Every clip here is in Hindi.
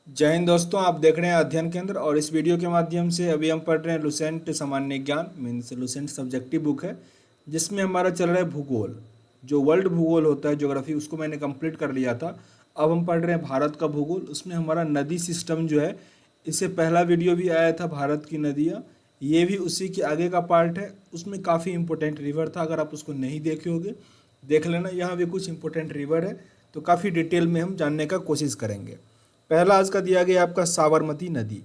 जय हिंद दोस्तों, आप देख रहे हैं अध्ययन केंद्र। और इस वीडियो के माध्यम से अभी हम पढ़ रहे हैं लुसेंट सामान्य ज्ञान मीन्स लुसेंट सब्जेक्टिव बुक है, जिसमें हमारा चल रहा है भूगोल। जो वर्ल्ड भूगोल होता है, ज्योग्राफी, उसको मैंने कंप्लीट कर लिया था। अब हम पढ़ रहे हैं भारत का भूगोल। उसमें हमारा नदी सिस्टम जो है, इससे पहला वीडियो भी आया था भारत की नदियाँ, ये भी उसी के आगे का पार्ट है। उसमें काफ़ी इंपॉर्टेंट रिवर था, अगर आप उसको नहीं देखे होगे देख लेना। यहाँ भी कुछ इंपॉर्टेंट रिवर है, तो काफ़ी डिटेल में हम जानने का कोशिश करेंगे। पहला आज का दिया गया आपका साबरमती नदी।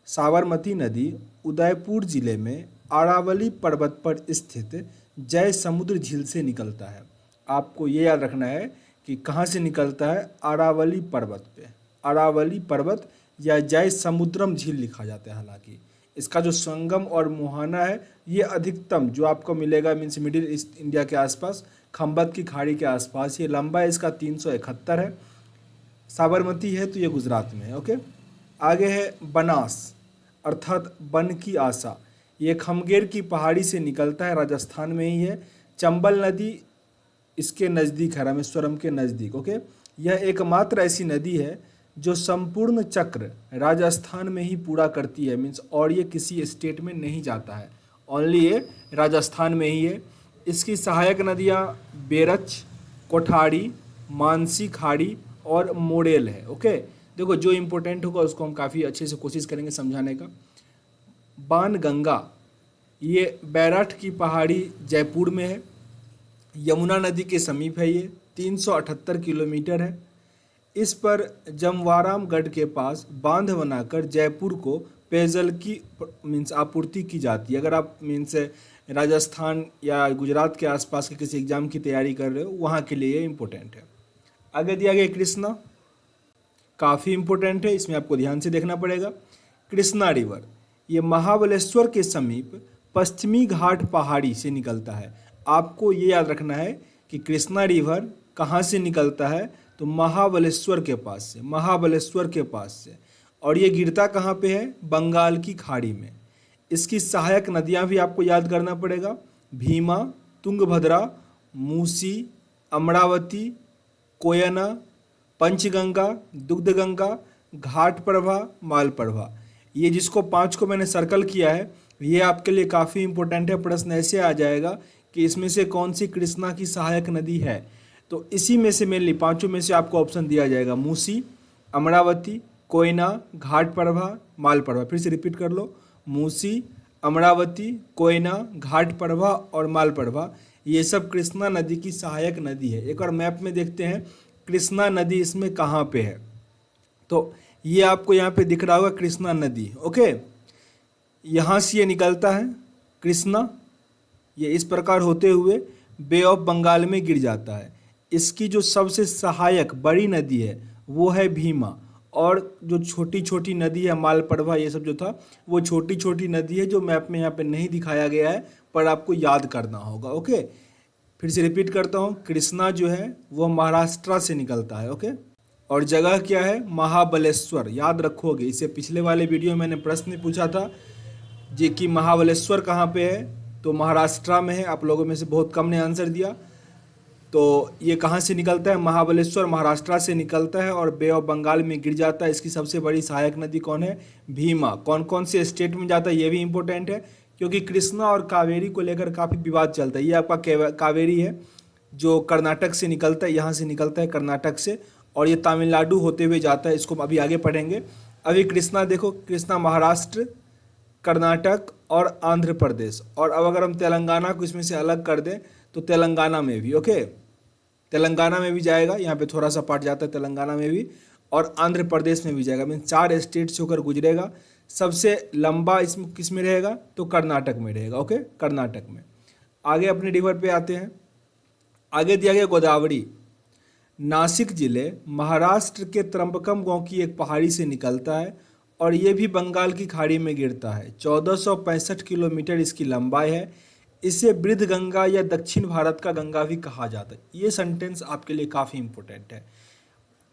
साबरमती नदी उदयपुर जिले में अरावली पर्वत पर स्थित जय समुद्र झील से निकलता है। आपको ये याद रखना है कि कहाँ से निकलता है, अरावली पर्वत पे। अरावली पर्वत या जय समुद्रम झील लिखा जाता है। हालांकि इसका जो संगम और मुहाना है, ये अधिकतम जो आपको मिलेगा मीन्स मिडिल ईस्ट इंडिया के आसपास, खंबत की खाड़ी के आसपास। ये लंबा इसका 371 है। साबरमती है तो ये गुजरात में है। ओके, आगे है बनास अर्थात वन की आशा। ये खमगेर की पहाड़ी से निकलता है, राजस्थान में ही है। चंबल नदी इसके नज़दीक है, रामेश्वरम के नज़दीक। ओके, यह एकमात्र ऐसी नदी है जो संपूर्ण चक्र राजस्थान में ही पूरा करती है मीन्स, और ये किसी स्टेट में नहीं जाता है, ओनली ये राजस्थान में ही है। इसकी सहायक नदियाँ बेरच, कोठारी, मानसी खाड़ी और मोडेल है। ओके, देखो जो इम्पोर्टेंट होगा उसको हम काफ़ी अच्छे से कोशिश करेंगे समझाने का। बाण गंगा, ये बैराठ की पहाड़ी जयपुर में है। यमुना नदी के समीप है, ये 378 किलोमीटर है। इस पर जमवारामगढ़ के पास बांध बनाकर जयपुर को पेयजल की मीन्स आपूर्ति की जाती है। अगर आप मीन्स राजस्थान या गुजरात के आसपास के किसी एग्जाम की तैयारी कर रहे हो, वहाँ के लिए ये इम्पोर्टेंट है। आगे दिया गया कृष्णा, काफ़ी इम्पोर्टेंट है, इसमें आपको ध्यान से देखना पड़ेगा। कृष्णा रिवर ये महाबलेश्वर के समीप पश्चिमी घाट पहाड़ी से निकलता है। आपको ये याद रखना है कि कृष्णा रिवर कहाँ से निकलता है, तो महाबलेश्वर के पास से, महाबलेश्वर के पास से। और ये गिरता कहाँ पे है, बंगाल की खाड़ी में। इसकी सहायक नदियाँ भी आपको याद करना पड़ेगा, भीमा, तुंगभद्रा, मूसी, अमरावती, कोयना, पंचगंगा, दुग्धगंगा, घाट प्रभा, माल प्रभा। ये जिसको 5 को मैंने सर्कल किया है, ये आपके लिए काफ़ी इंपॉर्टेंट है। प्रश्न ऐसे आ जाएगा कि इसमें से कौन सी कृष्णा की सहायक नदी है, तो इसी में से मेनली 5 में से आपको ऑप्शन दिया जाएगा, मूसी, अमरावती, कोयना, घाट प्रभा, माल प्रभा। फिर से रिपीट कर लो, मूसी, अमरावती, कोयना, घाट प्रभा और माल प्रभा, ये सब कृष्णा नदी की सहायक नदी है। एक बार मैप में देखते हैं कृष्णा नदी इसमें कहाँ पे है। तो ये आपको यहाँ पे दिख रहा होगा कृष्णा नदी। ओके, यहाँ से ये निकलता है कृष्णा, ये इस प्रकार होते हुए बे ऑफ बंगाल में गिर जाता है। इसकी जो सबसे सहायक बड़ी नदी है वो है भीमा, और जो छोटी छोटी नदी है मालप्रभा, ये सब जो था वो छोटी छोटी नदी है, जो मैप में यहाँ पे नहीं दिखाया गया है, पर आपको याद करना होगा। ओके, फिर से रिपीट करता हूँ, कृष्णा जो है वो महाराष्ट्र से निकलता है। ओके, और जगह क्या है, महाबलेश्वर। याद रखोगे, इससे पिछले वाले वीडियो में मैंने प्रश्न पूछा था जी कि महाबलेश्वर कहाँ पे है, तो महाराष्ट्र में है। आप लोगों में से बहुत कम ने आंसर दिया। तो ये कहाँ से निकलता है, महाबलेश्वर महाराष्ट्र से निकलता है और बे ऑफ बंगाल में गिर जाता है। इसकी सबसे बड़ी सहायक नदी कौन है, भीमा। कौन कौन से स्टेट में जाता है ये भी इंपॉर्टेंट है, क्योंकि कृष्णा और कावेरी को लेकर काफ़ी विवाद चलता है। ये आपका कावेरी है जो कर्नाटक से निकलता है, यहाँ से निकलता है कर्नाटक से, और ये तमिलनाडु होते हुए जाता है। इसको अभी आगे पढ़ेंगे। अभी कृष्णा देखो, कृष्णा महाराष्ट्र, कर्नाटक और आंध्र प्रदेश, और अब अगर हम तेलंगाना को इसमें से अलग कर दें तो तेलंगाना में भी। ओके, तेलंगाना में भी जाएगा, यहाँ पे थोड़ा सा पार्ट जाता है तेलंगाना में भी, और आंध्र प्रदेश में भी जाएगा। मीन 4 स्टेट से होकर गुजरेगा। सबसे लंबा इसमें किस में रहेगा, तो कर्नाटक में रहेगा। ओके, कर्नाटक में। आगे अपने रिवर पे आते हैं। आगे दिया गया गोदावरी, नासिक जिले महाराष्ट्र के त्रंबकम गांव की एक पहाड़ी से निकलता है, और ये भी बंगाल की खाड़ी में गिरता है। 1465 किलोमीटर इसकी लंबाई है। इसे वृद्ध गंगा या दक्षिण भारत का गंगा भी कहा जाता है। ये सेंटेंस आपके लिए काफ़ी इंपॉर्टेंट है।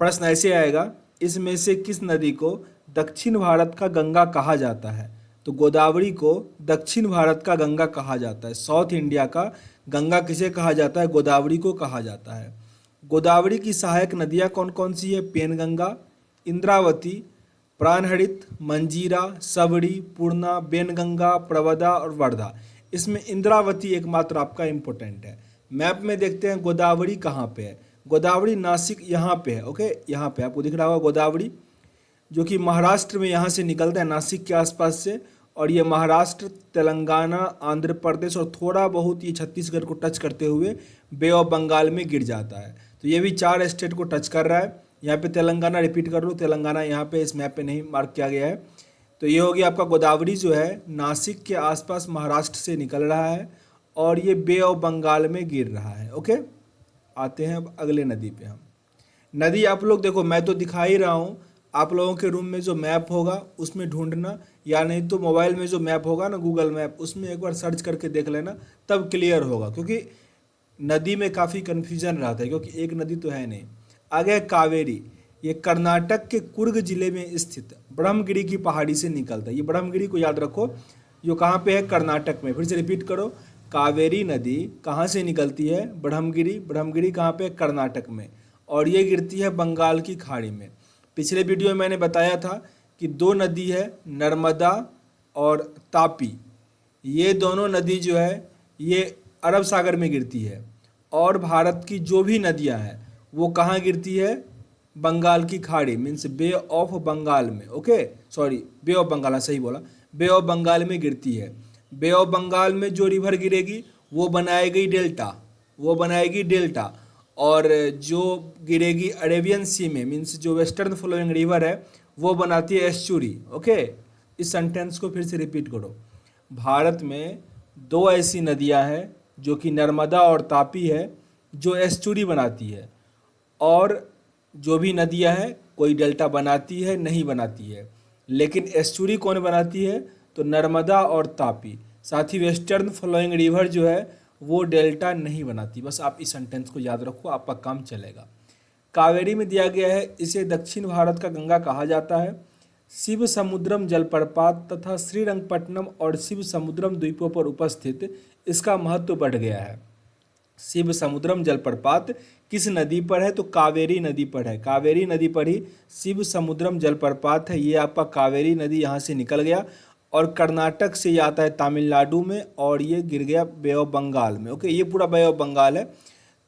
प्रश्न ऐसे आएगा, इसमें से किस नदी को दक्षिण भारत का गंगा कहा जाता है, तो गोदावरी को दक्षिण भारत का गंगा कहा जाता है। साउथ इंडिया का गंगा किसे कहा जाता है, गोदावरी को कहा जाता है। गोदावरी की सहायक नदियाँ कौन कौन सी है, पेनगंगा, इंद्रावती, प्राणहरित, मंजीरा, सबरी, पूर्णा, बेनगंगा, प्रवदा और वर्धा। इसमें इंद्रावती एकमात्र आपका इम्पोर्टेंट है। मैप में देखते हैं गोदावरी कहाँ पे है। गोदावरी नासिक यहाँ पे है, ओके, यहाँ पे आपको दिख रहा होगा गोदावरी, जो कि महाराष्ट्र में यहाँ से निकलता है नासिक के आसपास से, और ये महाराष्ट्र, तेलंगाना, आंध्र प्रदेश और थोड़ा बहुत ये छत्तीसगढ़ को टच करते हुए बे ऑफ बंगाल में गिर जाता है। तो ये भी 4 स्टेट को टच कर रहा है। यहाँ पे तेलंगाना, रिपीट कर लो, तेलंगाना यहाँ पे इस मैप पे नहीं मार्क किया गया है। तो ये हो गया आपका गोदावरी जो है नासिक के आसपास महाराष्ट्र से निकल रहा है और ये बे ऑफ बंगाल में गिर रहा है, ओके। आते हैं अब अगले नदी पे हम। नदी आप लोग देखो, मैं तो दिखा ही रहा हूँ, आप लोगों के रूम में जो मैप होगा उसमें ढूंढना, या नहीं तो मोबाइल में जो मैप होगा ना गूगल मैप, उसमें एक बार सर्च करके देख लेना, तब क्लियर होगा। क्योंकि नदी में काफ़ी कन्फ्यूजन रहता है, क्योंकि एक नदी तो है नहीं। आगे है कावेरी। ये कर्नाटक के कुर्ग जिले में स्थित ब्रह्मगिरी की पहाड़ी से निकलता है। ये ब्रह्मगिरी को याद रखो, जो कहाँ पे है, कर्नाटक में। फिर से रिपीट करो, कावेरी नदी कहाँ से निकलती है, ब्रह्मगिरी। ब्रह्मगिरी कहाँ पे, कर्नाटक में, और ये गिरती है बंगाल की खाड़ी में। पिछले वीडियो में मैंने बताया था कि 2 नदी है, नर्मदा और तापी। ये दोनों नदी जो है ये अरब सागर में गिरती है, और भारत की जो भी नदियां हैं वो कहाँ गिरती है, बंगाल की खाड़ी, मीन्स बे ऑफ बंगाल में, okay, sorry, bay of Bengal, सही बोला, बे ऑफ बंगाल में गिरती है। बे ऑफ बंगाल में जो रिवर गिरेगी वो बनाएगी डेल्टा, वो बनाएगी डेल्टा, और जो गिरेगी अरेबियन सी में, मीन्स जो वेस्टर्न फ्लोइंग रिवर है वो बनाती है एस्चुरी, ओके। इस सेंटेंस को फिर से रिपीट करो। भारत में 2 ऐसी नदियां हैं जो कि नर्मदा और तापी है, जो एस्चुरी बनाती है, और जो भी नदियां हैं कोई डेल्टा बनाती है, नहीं बनाती है। लेकिन एस्चुरी कौन बनाती है, तो नर्मदा और तापी। साथ ही वेस्टर्न फ्लोइंग रिवर जो है वो डेल्टा नहीं बनाती। बस आप इस सेंटेंस को याद रखो, आपका काम चलेगा। कावेरी में दिया गया है, इसे दक्षिण भारत का गंगा कहा जाता है। शिव समुद्रम जलप्रपात तथा श्रीरंगपट्टनम और शिव समुद्रम द्वीपों पर उपस्थित इसका महत्व बढ़ गया है। शिव समुद्रम जलप्रपात किस नदी पर है, तो कावेरी नदी पर है। कावेरी नदी पर ही शिव समुद्रम जलप्रपात है। ये आपका कावेरी नदी यहाँ से निकल गया और कर्नाटक से ये आता है तमिलनाडु में, और ये गिर गया बे ऑफ बंगाल में, ओके। ये पूरा बे ऑफ बंगाल है।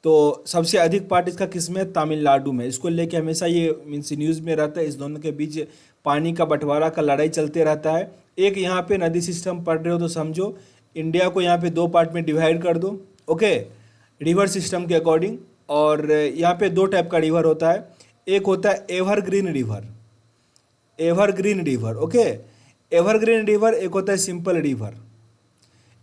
तो सबसे अधिक पार्ट इसका किस में है, तमिलनाडु में। इसको लेके हमेशा ये मीन्स न्यूज़ में रहता है। इस दोनों के बीच पानी का बंटवारा का लड़ाई चलते रहता है। एक यहाँ पे नदी सिस्टम पढ़ रहे हो तो समझो, इंडिया को यहाँ पे 2 पार्ट में डिवाइड कर दो, ओके, रिवर सिस्टम के अकॉर्डिंग। और यहाँ पे 2 टाइप का रिवर होता है। एक होता है evergreen river, evergreen river, okay, evergreen river. एक होता है सिंपल रिवर।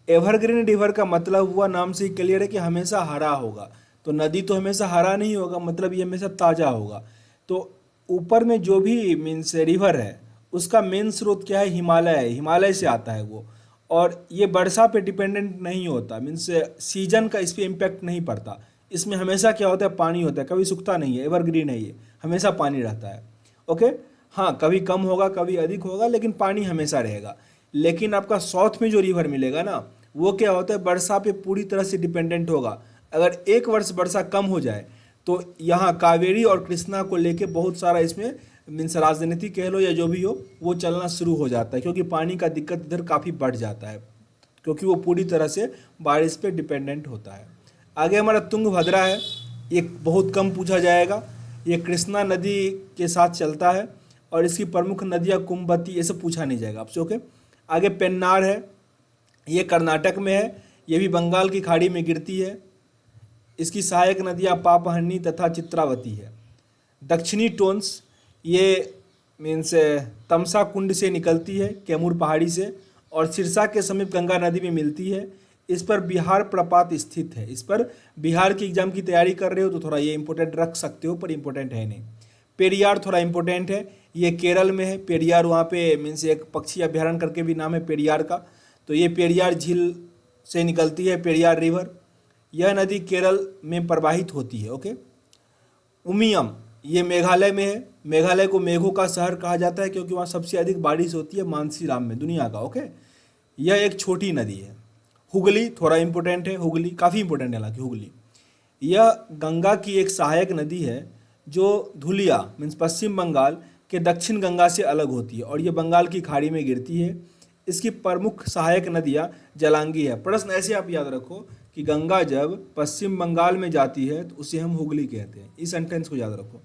एवरग्रीन रिवर का मतलब हुआ, नाम से ही क्लियर है कि हमेशा हरा होगा। तो नदी तो हमेशा हरा नहीं होगा, मतलब ये हमेशा ताज़ा होगा। तो ऊपर में जो भी मीन्स रिवर है उसका मेन स्रोत क्या है, हिमालय है, हिमालय से आता है वो। और ये वर्षा पे डिपेंडेंट नहीं होता, मीन्स सीजन का इस पर इम्पैक्ट नहीं पड़ता। इसमें हमेशा क्या होता है, पानी होता है, कभी सूखता नहीं है, एवरग्रीन है ये, हमेशा पानी रहता है, ओके। हाँ, कभी कम होगा, कभी अधिक होगा, लेकिन पानी हमेशा रहेगा। लेकिन आपका साउथ में जो रिवर मिलेगा ना, वो क्या होता है, वर्षा पे पूरी तरह से डिपेंडेंट होगा। अगर एक वर्ष वर्षा कम हो जाए तो यहाँ कावेरी और कृष्णा को लेके बहुत सारा इसमें मीन्स राजनीति कह लो या जो भी हो, वो चलना शुरू हो जाता है, क्योंकि पानी का दिक्कत इधर काफ़ी बढ़ जाता है, क्योंकि वो पूरी तरह से बारिश पे डिपेंडेंट होता है। आगे हमारा तुंगभद्रा है, ये बहुत कम पूछा जाएगा। ये कृष्णा नदी के साथ चलता है और इसकी प्रमुख नदियाँ कुंभवती, ये सब पूछा नहीं जाएगा आपसे, ओके। आगे पेन्नार है, ये कर्नाटक में है, ये भी बंगाल की खाड़ी में गिरती है। इसकी सहायक नदियाँ पापहनी तथा चित्रावती है। दक्षिणी टोन्स, ये मीन्स तमसा कुंड से निकलती है, कैमूर पहाड़ी से, और सिरसा के समीप गंगा नदी में मिलती है। इस पर बिहार प्रपात स्थित है। इस पर बिहार की एग्जाम की तैयारी कर रहे हो तो थोड़ा ये इंपॉर्टेंट रख सकते हो, पर इंपॉर्टेंट है नहीं। पेरियार थोड़ा इंपॉर्टेंट है, ये केरल में है। पेरियार वहाँ पे मीन्स एक पक्षी अभ्यारण्य करके भी नाम है पेरियार का। तो ये पेरियार झील से निकलती है, पेरियार रिवर। यह नदी केरल में प्रवाहित होती है, ओके। उमियम, ये मेघालय में है। मेघालय को मेघों का शहर कहा जाता है क्योंकि वहाँ सबसे अधिक बारिश होती है मानसीराम में, दुनिया का, ओके। यह एक छोटी नदी है। हुगली थोड़ा इंपॉर्टेंट है, हुगली काफ़ी इंपॉर्टेंट है हालांकि हुगली। यह गंगा की एक सहायक नदी है जो धुलिया मीन्स पश्चिम बंगाल के दक्षिण गंगा से अलग होती है और ये बंगाल की खाड़ी में गिरती है। इसकी प्रमुख सहायक नदियाँ जलांगी है। प्रश्न ऐसे आप याद रखो कि गंगा जब पश्चिम बंगाल में जाती है तो उसे हम हुगली कहते हैं। इस सेंटेंस को याद रखो।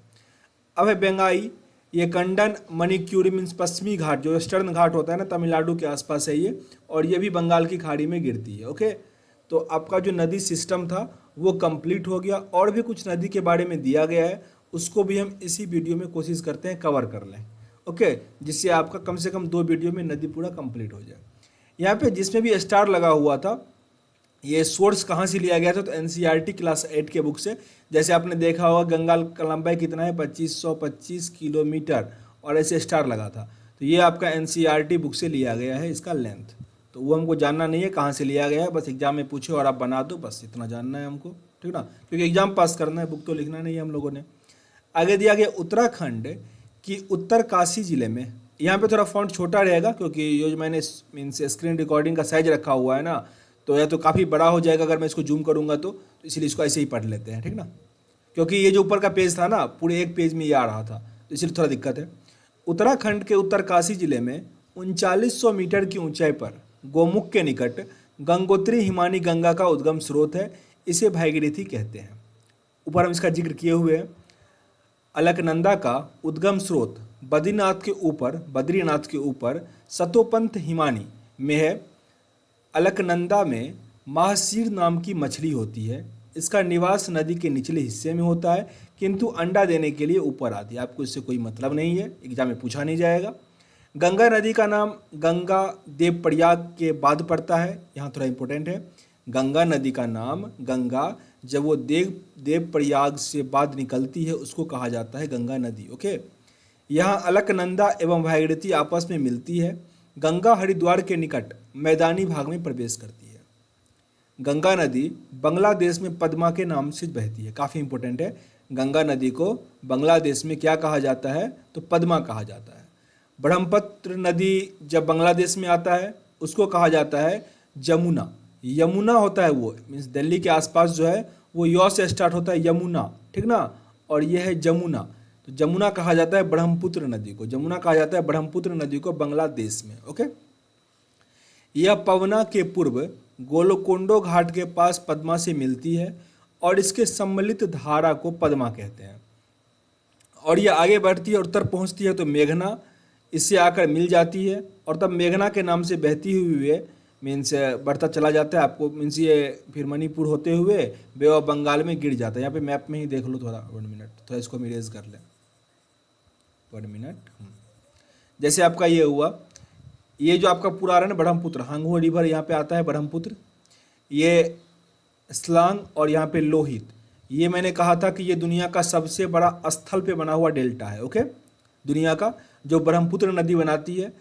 अब है बेंगाई, ये कंडन मणिक्यूरी मीन्स पश्चिमी घाट, जो वेस्टर्न घाट होता है ना, तमिलनाडु के आसपास है ये, और ये भी बंगाल की खाड़ी में गिरती है। ओके, तो आपका जो नदी सिस्टम था वो कंप्लीट हो गया। और भी कुछ नदी के बारे में दिया गया है, उसको भी हम इसी वीडियो में कोशिश करते हैं कवर कर लें। ओके, जिससे आपका कम से कम 2 वीडियो में नदी पूरा कंप्लीट हो जाए। यहाँ पे जिसमें भी स्टार लगा हुआ था, ये सोर्स कहाँ से लिया गया था, तो एनसीईआरटी क्लास 8 के बुक से। जैसे आपने देखा होगा गंगा का लंबाई कितना है, 2525 किलोमीटर, और ऐसे स्टार लगा था। तो ये आपका एनसीईआरटी बुक से लिया गया है इसका लेंथ। तो वो हमको जानना नहीं है कहाँ से लिया गया है, बस एग्जाम में पूछे और आप बना दो, बस इतना जानना है हमको, ठीक ना, क्योंकि एग्जाम पास करना है, बुक तो लिखना नहीं है हम लोगों ने। आगे दिया गया उत्तराखंड की उत्तरकाशी जिले में। यहाँ पे थोड़ा फॉन्ट छोटा रहेगा क्योंकि ये जो मैंने मीन्स स्क्रीन रिकॉर्डिंग का साइज रखा हुआ है ना, तो या तो काफ़ी बड़ा हो जाएगा अगर मैं इसको जूम करूँगा तो इसलिए इसको ऐसे ही पढ़ लेते हैं, ठीक ना, क्योंकि ये जो ऊपर का पेज था ना पूरे एक पेज में ये आ रहा था, तो इसलिए थोड़ा दिक्कत है। उत्तराखंड के उत्तरकाशी जिले में 3900 मीटर की ऊंचाई पर गोमुख के निकट गंगोत्री हिमानी गंगा का उद्गम स्रोत है। इसे भागीरथी कहते हैं। ऊपर हम इसका जिक्र किए हुए हैं। अलकनंदा का उद्गम स्रोत बद्रीनाथ के ऊपर सतोपंथ हिमानी में है। अलकनंदा में महासीर नाम की मछली होती है। इसका निवास नदी के निचले हिस्से में होता है, किंतु अंडा देने के लिए ऊपर आती है। आपको इससे कोई मतलब नहीं है, एग्जाम में पूछा नहीं जाएगा। गंगा नदी का नाम गंगा देवप्रयाग के बाद पड़ता है। यहाँ थोड़ा इंपॉर्टेंट है, गंगा नदी का नाम गंगा जब वो देवप्रयाग से बाद निकलती है उसको कहा जाता है गंगा नदी। ओके, यहाँ अलकनंदा एवं भागीरथी आपस में मिलती है। गंगा हरिद्वार के निकट मैदानी भाग में प्रवेश करती है। गंगा नदी बांग्लादेश में पद्मा के नाम से बहती है। काफ़ी इंपॉर्टेंट है, गंगा नदी को बांग्लादेश में क्या कहा जाता है, तो पद्मा कहा जाता है। ब्रह्मपुत्र नदी जब बांग्लादेश में आता है उसको कहा जाता है यमुना। यमुना होता है वो मीन्स दिल्ली के आसपास जो है वो यौ से स्टार्ट होता है, यमुना, ठीक ना, और ये है जमुना। तो जमुना कहा जाता है ब्रह्मपुत्र नदी को, जमुना कहा जाता है ब्रह्मपुत्र नदी को बांग्लादेश में। ओके, यह पवना के पूर्व गोलकोंडा घाट के पास पद्मा से मिलती है और इसके सम्मिलित धारा को पद्मा कहते हैं। और यह आगे बढ़ती है और उत्तर पहुंचती है तो मेघना इससे आकर मिल जाती है और तब मेघना के नाम से बहती हुई मीन्स बढ़ता चला जाता है। आपको मीन्स ये फिर मणिपुर होते हुए बे ऑफ बंगाल में गिर जाता है। यहाँ पे मैप में ही देख लो, थोड़ा 1 मिनट, थोड़ा इसको हम इरेज कर लें 1 मिनट। जैसे आपका ये हुआ, ये जो आपका पूरा आ रहा है ना ब्रह्मपुत्र, हांगू रिवर यहाँ पे आता है ब्रह्मपुत्र, ये स्लांग और यहाँ पे लोहित। ये मैंने कहा था कि ये दुनिया का सबसे बड़ा स्थल पे बना हुआ डेल्टा है। ओके, दुनिया का जो ब्रह्मपुत्र नदी बनाती है,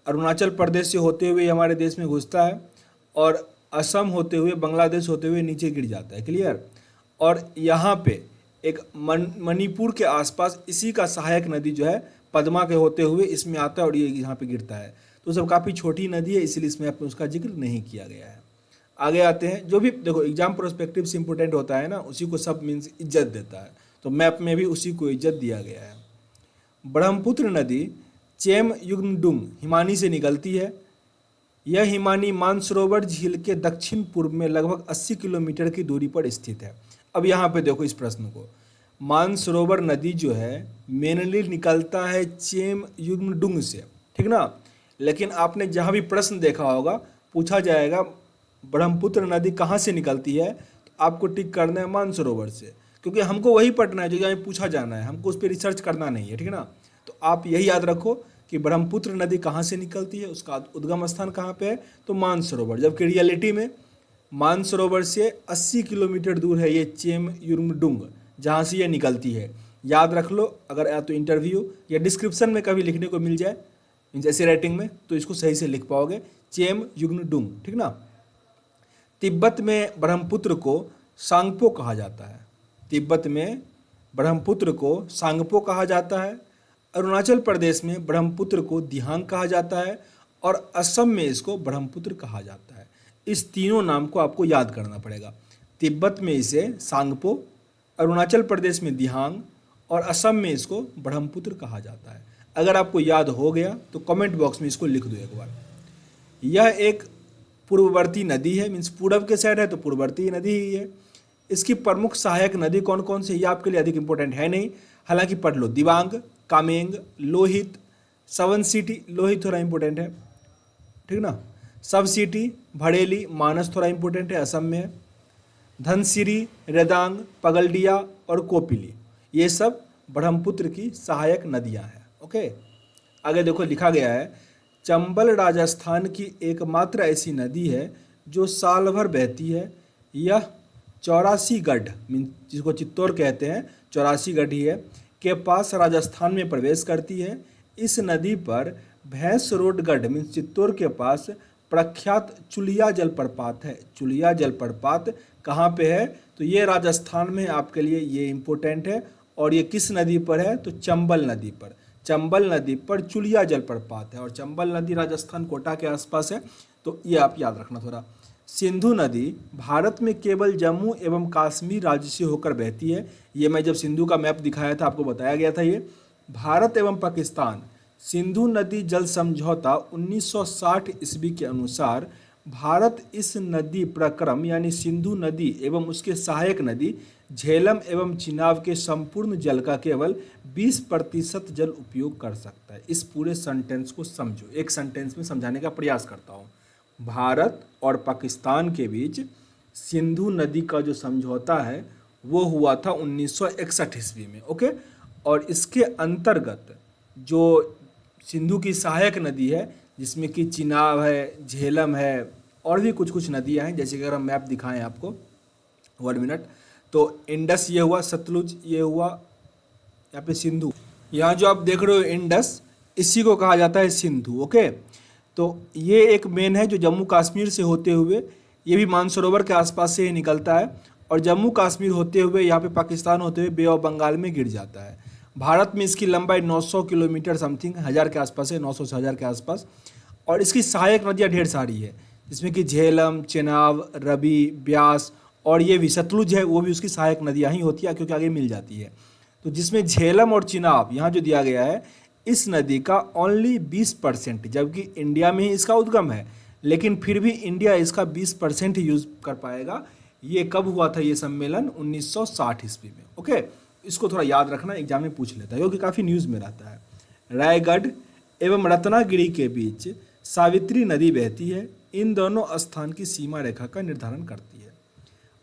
अरुणाचल प्रदेश से होते हुए हमारे देश में घुसता है और असम होते हुए बांग्लादेश होते हुए नीचे गिर जाता है। क्लियर, और यहाँ पे एक मणिपुर के आसपास इसी का सहायक नदी जो है पद्मा के होते हुए इसमें आता है और ये यहाँ पे गिरता है। तो सब काफ़ी छोटी नदी है, इसलिए इसमें आपने उसका जिक्र नहीं किया गया है। आगे आते हैं, जो भी देखो एग्जाम प्रोस्पेक्टिव से इंपॉर्टेंट होता है ना, उसी को सब मीन्स इज्जत देता है, तो मैप में भी उसी को इज्जत दिया गया है। ब्रह्मपुत्र नदी चेम युग्मडुंग हिमानी से निकलती है। यह हिमानी मानसरोवर झील के दक्षिण पूर्व में लगभग 80 किलोमीटर की दूरी पर स्थित है। अब यहाँ पे देखो इस प्रश्न को, मानसरोवर नदी जो है मेनली निकलता है चेम युग्मडुंग से, ठीक ना, लेकिन आपने जहाँ भी प्रश्न देखा होगा पूछा जाएगा ब्रह्मपुत्र नदी कहाँ से निकलती है, तो आपको टिक करना है मानसरोवर से, क्योंकि हमको वही पढ़ना है जो यहाँ पूछा जाना है, हमको उस पर रिसर्च करना नहीं है, ठीक है ना। तो आप यही याद रखो कि ब्रह्मपुत्र नदी कहाँ से निकलती है, उसका उद्गम स्थान कहाँ पे है, तो मानसरोवर, जबकि रियलिटी में मानसरोवर से 80 किलोमीटर दूर है ये चेम युग्मडुंग जहाँ से ये निकलती है। याद रख लो, अगर या तो इंटरव्यू या डिस्क्रिप्शन में कभी लिखने को मिल जाए मीन्स ऐसे राइटिंग में, तो इसको सही से लिख पाओगे, चेम युग्मडुंग, ठीक ना। तिब्बत में ब्रह्मपुत्र को सांगपो कहा जाता है। तिब्बत में ब्रह्मपुत्र को सांगपो कहा जाता है। अरुणाचल प्रदेश में ब्रह्मपुत्र को दिहांग कहा जाता है और असम में इसको ब्रह्मपुत्र कहा जाता है। इस तीनों नाम को आपको याद करना पड़ेगा। तिब्बत में इसे सांगपो, अरुणाचल प्रदेश में दिहांग और असम में इसको ब्रह्मपुत्र कहा जाता है। अगर आपको याद हो गया तो कमेंट बॉक्स में इसको लिख दो एक बार। यह एक पूर्ववर्ती नदी है, मीन्स पूरब के साइड है तो पूर्ववर्ती नदी ही है। इसकी प्रमुख सहायक नदी कौन कौन सी, ये आपके लिए अधिक इंपॉर्टेंट है नहीं, हालांकि पढ़ लो। दिबांग, कामेंग, लोहित, सवन सिटी, लोहित थोड़ा इंपॉर्टेंट है, ठीक ना। सब सिटी, भड़ेली, मानस थोड़ा इंपॉर्टेंट है, असम में है। धनसिरी, रेदांग, पगलडिया और कोपिली, ये सब ब्रह्मपुत्र की सहायक नदियां हैं। ओके, आगे देखो लिखा गया है, चंबल राजस्थान की एकमात्र ऐसी नदी है जो साल भर बहती है। यह 84 गढ़, मीन जिसको चित्तौड़ कहते हैं, 84 गढ़ ही है, के पास राजस्थान में प्रवेश करती है। इस नदी पर भैंस रोड गढ़ मीन चित्तौड़ के पास प्रख्यात चुलिया जलप्रपात है। चुलिया जलप्रपात कहाँ पे है, तो ये राजस्थान में आपके लिए ये इम्पोर्टेंट है। और ये किस नदी पर है, तो चंबल नदी पर। चंबल नदी पर चुलिया जलप्रपात है और चंबल नदी राजस्थान कोटा के आसपास है, तो ये आप याद रखना थोड़ा। सिंधु नदी भारत में केवल जम्मू एवं कश्मीर राज्य से होकर बहती है। ये मैं जब सिंधु का मैप दिखाया था आपको बताया गया था। ये भारत एवं पाकिस्तान सिंधु नदी जल समझौता 1960 ईस्वी के अनुसार भारत इस नदी प्रक्रम यानी सिंधु नदी एवं उसके सहायक नदी झेलम एवं चिनाब के संपूर्ण जल का केवल 20% जल उपयोग कर सकता है। इस पूरे सेंटेंस को समझो, एक सेंटेंस में समझाने का प्रयास करता हूँ। भारत और पाकिस्तान के बीच सिंधु नदी का जो समझौता है वो हुआ था 1961 ईस्वी में। ओके, और इसके अंतर्गत जो सिंधु की सहायक नदी है जिसमें कि चिनाब है, झेलम है और भी कुछ कुछ नदियां हैं, जैसे कि अगर हम मैप दिखाएं आपको 1 मिनट, तो इंडस ये हुआ, सतलुज ये हुआ, यहाँ पे सिंधु, यहाँ जो आप देख रहे हो इंडस, इसी को कहा जाता है सिंधु। ओके, तो ये एक मेन है जो जम्मू कश्मीर से होते हुए, ये भी मानसरोवर के आसपास से ही निकलता है और जम्मू कश्मीर होते हुए यहाँ पे पाकिस्तान होते हुए बे ऑफ बंगाल में गिर जाता है। भारत में इसकी लंबाई 900 किलोमीटर समथिंग, 1000 के आसपास है, 900 से 1000 के आसपास। और इसकी सहायक नदियाँ ढेर सारी है, जिसमें कि झेलम, चेनाब, रवि, ब्यास और ये भी सतलुज है, वो भी उसकी सहायक नदियाँ ही होती है क्योंकि आगे मिल जाती है। तो जिसमें झेलम और चिनाब यहाँ जो दिया गया है, इस नदी का ओनली 20%, जबकि इंडिया में ही इसका उद्गम है, लेकिन फिर भी इंडिया इसका 20% ही यूज़ कर पाएगा। ये कब हुआ था ये सम्मेलन, 1960 ईस्वी में। ओके, इसको थोड़ा याद रखना, एग्जाम में पूछ लेता है क्योंकि काफ़ी न्यूज़ में रहता है। रायगढ़ एवं रत्नागिरी के बीच सावित्री नदी बहती है। इन दोनों स्थान की सीमा रेखा का निर्धारण करती है।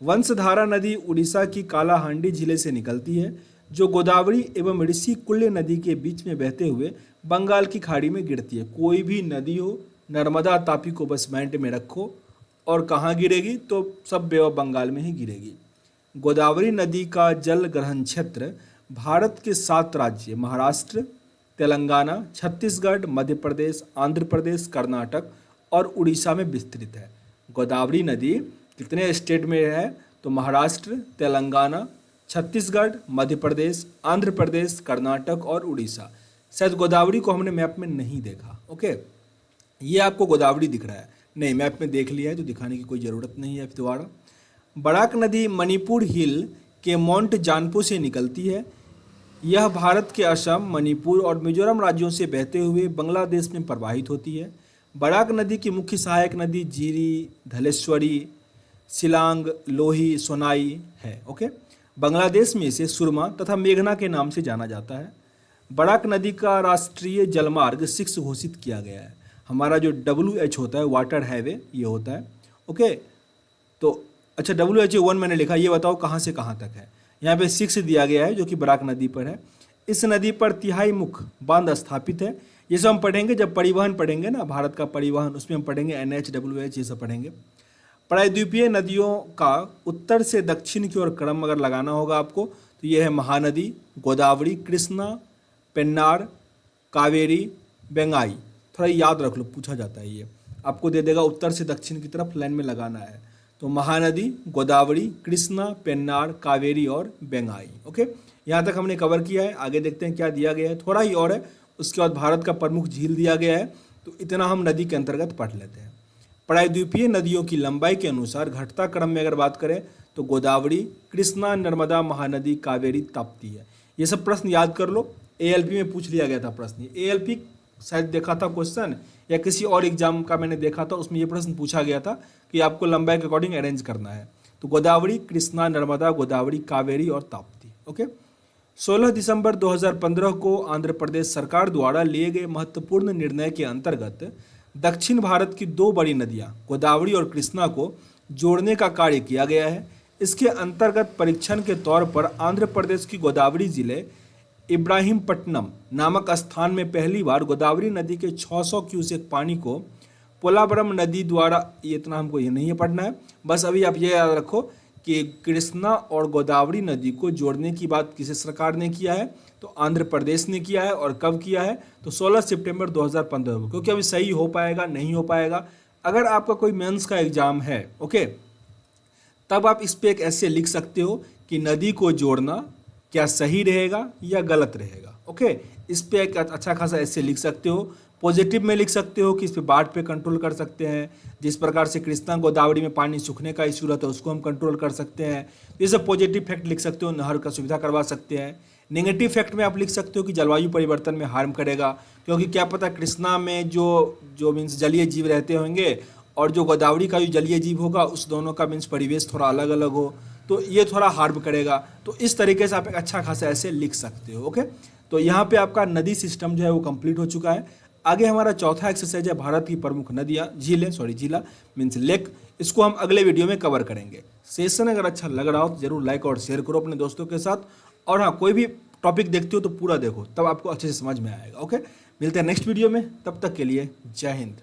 वंशधारा नदी उड़ीसा की कालाहांडी जिले से निकलती है, जो गोदावरी एवं ऋषिकुल्य नदी के बीच में बहते हुए बंगाल की खाड़ी में गिरती है। कोई भी नदी हो, नर्मदा तापी को बस माइंड में रखो, और कहाँ गिरेगी, तो सब बे ऑफ बंगाल में ही गिरेगी। गोदावरी नदी का जल ग्रहण क्षेत्र भारत के 7 राज्य महाराष्ट्र, तेलंगाना, छत्तीसगढ़, मध्य प्रदेश, आंध्र प्रदेश, कर्नाटक और उड़ीसा में विस्तृत है। गोदावरी नदी कितने स्टेट में है, तो महाराष्ट्र, तेलंगाना, छत्तीसगढ़, मध्य प्रदेश, आंध्र प्रदेश, कर्नाटक और उड़ीसा। शायद गोदावरी को हमने मैप में नहीं देखा। ओके, ये आपको गोदावरी दिख रहा है, नहीं मैप में देख लिया है तो दिखाने की कोई ज़रूरत नहीं है दोबारा। बराक नदी मणिपुर हिल के माउंट जानपो से निकलती है। यह भारत के असम, मणिपुर और मिजोरम राज्यों से बहते हुए बांग्लादेश में प्रवाहित होती है। बराक नदी की मुख्य सहायक नदी जीरी, धलेश्वरी, सिलांग, लोही, सोनाई है। ओके, बांग्लादेश में इसे सुरमा तथा मेघना के नाम से जाना जाता है। बराक नदी का राष्ट्रीय जलमार्ग 6 घोषित किया गया है। हमारा जो WH होता है, वाटर हाईवे, ये होता है। ओके, तो अच्छा WHO 1 मैंने लिखा, ये बताओ कहाँ से कहाँ तक है। यहाँ पे 6 दिया गया है जो कि बराक नदी पर है। इस नदी पर तिहाई मुख बांध स्थापित है। ये सब हम पढ़ेंगे जब परिवहन पढ़ेंगे ना, भारत का परिवहन, उसमें हम पढ़ेंगे NH, WH, ये सब पढ़ेंगे। प्रायद्वीपीय नदियों का उत्तर से दक्षिण की ओर क्रम अगर लगाना होगा आपको, तो ये है महानदी, गोदावरी, कृष्णा, पेन्नार, कावेरी, बेंगाई। थोड़ा याद रख लो, पूछा जाता है, ये आपको दे देगा उत्तर से दक्षिण की तरफ लाइन में लगाना है। तो महानदी, गोदावरी, कृष्णा, पेन्नार, कावेरी और बेंगाई। ओके, यहाँ तक हमने कवर किया है। आगे देखते हैं क्या दिया गया है, थोड़ा ही और है। उसके बाद भारत का प्रमुख झील दिया गया है, तो इतना हम नदी के अंतर्गत पढ़ लेते हैं। प्रायद्वीपीय नदियों की लंबाई के अनुसार घटता क्रम में अगर बात करें तो गोदावरी, कृष्णा, नर्मदा, महानदी, कावेरी, ताप्ती है। ये सब प्रश्न याद कर लो, ALP में पूछ लिया गया था प्रश्न। ALP शायद देखा था क्वेश्चन, या किसी और एग्जाम का मैंने देखा था, उसमें ये प्रश्न पूछा गया था कि आपको लंबाई के अकॉर्डिंग अरेंज करना है। तो गोदावरी, कृष्णा, नर्मदा, गोदावरी, कावेरी और ताप्ती। ओके। 16 दिसंबर 2015 को आंध्र प्रदेश सरकार द्वारा लिए गए महत्वपूर्ण निर्णय के अंतर्गत दक्षिण भारत की दो बड़ी नदियां गोदावरी और कृष्णा को जोड़ने का कार्य किया गया है। इसके अंतर्गत परीक्षण के तौर पर आंध्र प्रदेश की गोदावरी जिले इब्राहिमपट्टनम नामक स्थान में पहली बार गोदावरी नदी के 600 क्यूसेक पानी को पोलावरम नदी द्वारा, ये इतना हमको ये नहीं पढ़ना है, बस अभी आप ये याद रखो कि कृष्णा और गोदावरी नदी को जोड़ने की बात किसी सरकार ने किया है, तो आंध्र प्रदेश ने किया है। और कब किया है? तो 16 सितंबर 2015 को, क्योंकि अभी सही हो पाएगा नहीं हो पाएगा। अगर आपका कोई मेंस का एग्जाम है, ओके, तब आप इस पे एक ऐसे लिख सकते हो कि नदी को जोड़ना क्या सही रहेगा या गलत रहेगा। ओके, इस पे एक अच्छा खासा ऐसे लिख सकते हो। पॉजिटिव में लिख सकते हो कि इस पे बाढ़ पे कंट्रोल कर सकते हैं, जिस प्रकार से कृष्णा गोदावरी में पानी सूखने का इशू रहता है उसको हम कंट्रोल कर सकते हैं। ये सब पॉजिटिव फैक्ट लिख सकते हो, नहर का सुविधा करवा सकते हैं। नेगेटिव फैक्ट में आप लिख सकते हो कि जलवायु परिवर्तन में हार्म करेगा, क्योंकि क्या पता कृष्णा में जो मीन्स जलीय जीव रहते होंगे और जो गोदावरी का जो जलीय जीव होगा उस दोनों का मीन्स परिवेश थोड़ा अलग अलग हो, तो ये थोड़ा हार्म करेगा। तो इस तरीके से आप एक अच्छा खासा ऐसे लिख सकते हो। ओके, तो यहाँ पे आपका नदी सिस्टम जो है वो कंप्लीट हो चुका है। आगे हमारा चौथा एक्सरसाइज है भारत की प्रमुख नदियाँ, झीला मीन्स लेक। इसको हम अगले वीडियो में कवर करेंगे। सेशन अगर अच्छा लग रहा हो तो जरूर लाइक और शेयर करो अपने दोस्तों के साथ। और हाँ, कोई भी टॉपिक देखते हो तो पूरा देखो, तब आपको अच्छे से समझ में आएगा। ओके, मिलते हैं नेक्स्ट वीडियो में, तब तक के लिए जय हिंद।